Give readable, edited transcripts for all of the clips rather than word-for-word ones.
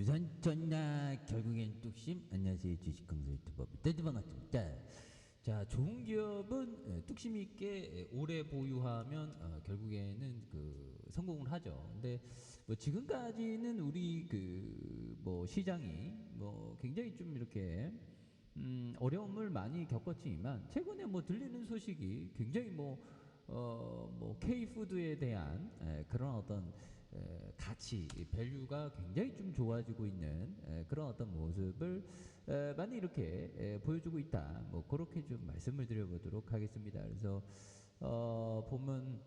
주산 전나 결국엔 뚝심. 안녕하세요, 주식강사 유튜버 밑에도 반갑습니다. 자, 좋은 기업은 뚝심 있게 오래 보유하면 결국에는 성공을 하죠. 근데 뭐 지금까지는 우리 뭐 시장이 뭐 굉장히 좀 이렇게 어려움을 많이 겪었지만 최근에 뭐 들리는 소식이 굉장히 뭐 K푸드에 대한 그런 어떤 가치, 밸류가 굉장히 좀 좋아지고 있는 그런 어떤 모습을 많이 이렇게 보여주고 있다. 뭐 그렇게 좀 말씀을 드려보도록 하겠습니다. 그래서 보면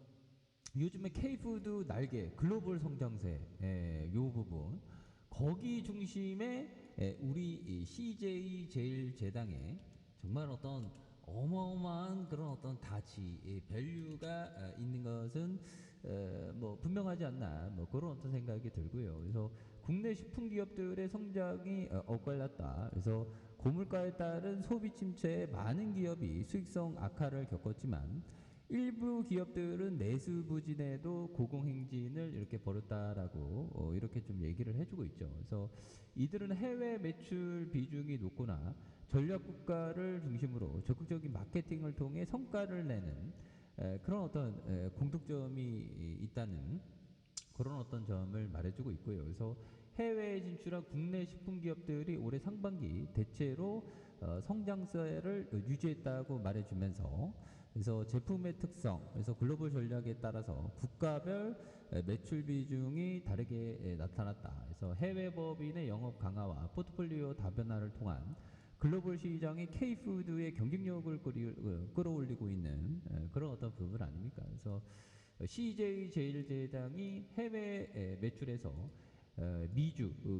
요즘에 K푸드 날개 글로벌 성장세 요 부분 거기 중심에 우리 CJ 제일제당에 정말 어떤 어마어마한 그런 어떤 가치, 밸류가 있는 것은 뭐 분명하지 않나 뭐 그런 어떤 생각이 들고요. 그래서 국내 식품 기업들의 성장이 엇갈렸다. 그래서 고물가에 따른 소비 침체에 많은 기업이 수익성 악화를 겪었지만 일부 기업들은 내수 부진에도 고공행진을 이렇게 벌였다라고 이렇게 좀 얘기를 해주고 있죠. 그래서 이들은 해외 매출 비중이 높거나 전략 국가를 중심으로 적극적인 마케팅을 통해 성과를 내는 그런 어떤 공통점이 있다는 그런 어떤 점을 말해주고 있고요. 그래서 해외에 진출한 국내 식품 기업들이 올해 상반기 대체로 성장세를 유지했다고 말해주면서 그래서 제품의 특성, 그래서 글로벌 전략에 따라서 국가별 매출 비중이 다르게 나타났다. 그래서 해외 법인의 영업 강화와 포트폴리오 다변화를 통한 글로벌 시장의 K푸드의 경쟁력을 끌어올리고 있는 그런 어떤 부분 아닙니까? 그래서 CJ 제일제당이 해외 매출에서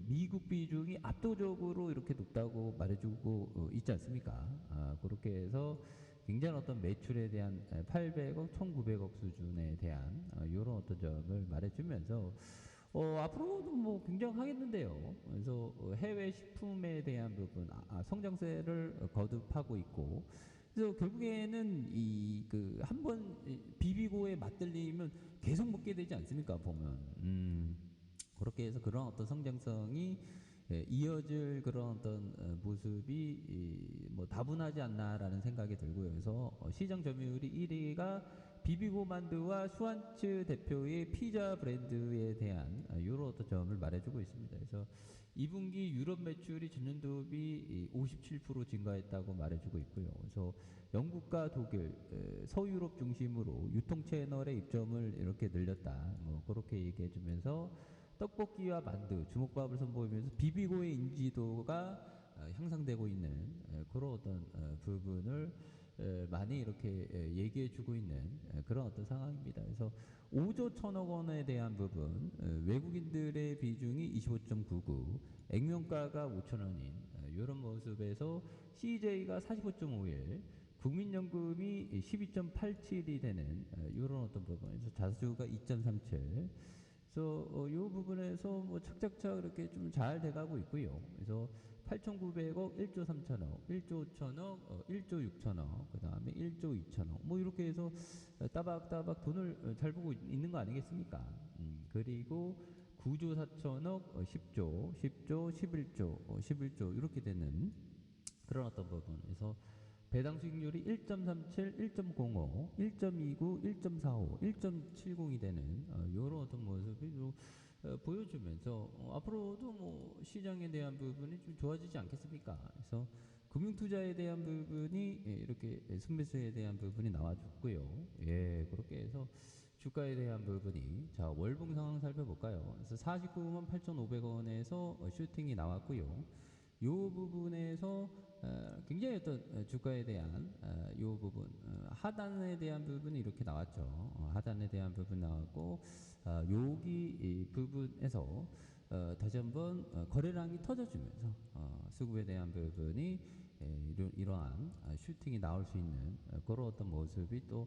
미국 비중이 압도적으로 이렇게 높다고 말해주고 있지 않습니까? 그렇게 해서 굉장한 어떤 매출에 대한 800억, 1900억 수준에 대한 이런 어떤 점을 말해주면서 앞으로도 뭐 굉장하겠는데요. 그래서 해외 식품에 대한 부분, 성장세를 거듭하고 있고, 그래서 결국에는 한번 비비고에 맛들리면 계속 먹게 되지 않습니까? 보면. 그렇게 해서 그런 어떤 성장성이 이어질 그런 어떤 모습이 뭐 다분하지 않나라는 생각이 들고요. 그래서 시장 점유율이 1위가 비비고 만두와 슈완츠 대표의 피자 브랜드에 대한 이런 어떤 점을 말해주고 있습니다. 그래서 2분기 유럽 매출이 전년도 비 57% 증가했다고 말해주고 있고요. 그래서 영국과 독일, 서유럽 중심으로 유통 채널의 입점을 이렇게 늘렸다. 뭐 그렇게 얘기해주면서 떡볶이와 만두, 주먹밥을 선보이면서 비비고의 인지도가 향상되고 있는 그런 어떤 부분을 많이 이렇게 얘기해주고 있는 그런 어떤 상황입니다. 그래서 5조 1천억 원에 대한 부분, 외국인들의 비중이 25.99, 액면가가 5천원인 이런 모습에서 CJ가 45.51, 국민연금이 12.87이 되는 이런 어떤 부분에서 자수가 2.37. 그래서 이 부분에서 뭐 착착착 이렇게 좀 잘 돼가고 있고요. 그래서 8,900억, 1조 3천억, 1조 5천억, 1조 6천억, 그 다음에 1조 2천억, 뭐 이렇게 해서 따박따박 돈을 잘 보고 있는 거 아니겠습니까? 그리고 9조 4천억, 10조, 10조, 11조, 11조 이렇게 되는 그런 어떤 부분에서 배당 수익률이 1.37, 1.05, 1.29, 1.45, 1.70이 되는 이런 어떤 모습을 보여주면서 앞으로도 뭐 시장에 대한 부분이 좀 좋아지지 않겠습니까? 그래서 금융투자에 대한 부분이 이렇게 순매수에 대한 부분이 나와줬고요. 예, 그렇게 해서 주가에 대한 부분이 자 월봉 상황 살펴볼까요? 그래서 49만 8,500원에서 슈팅이 나왔고요. 이 부분에서 굉장히 어떤 주가에 대한 이 부분 하단에 대한 부분이 이렇게 나왔죠. 하단에 대한 부분 나왔고 여기 이 부분에서 다시 한번 거래량이 터져주면서 수급에 대한 부분이 이러한 슈팅이 나올 수 있는 그런 어떤 모습이 또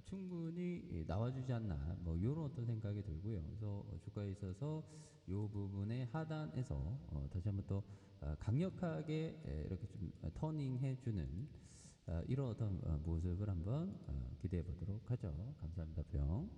충분히 나와주지 않나 뭐 이런 어떤 생각이 들고요. 그래서 주가에 있어서 이 부분의 하단에서 다시 한번 또 강력하게 이렇게 좀 터닝해주는 이런 어떤 모습을 한번 기대해 보도록 하죠. 감사합니다. 병.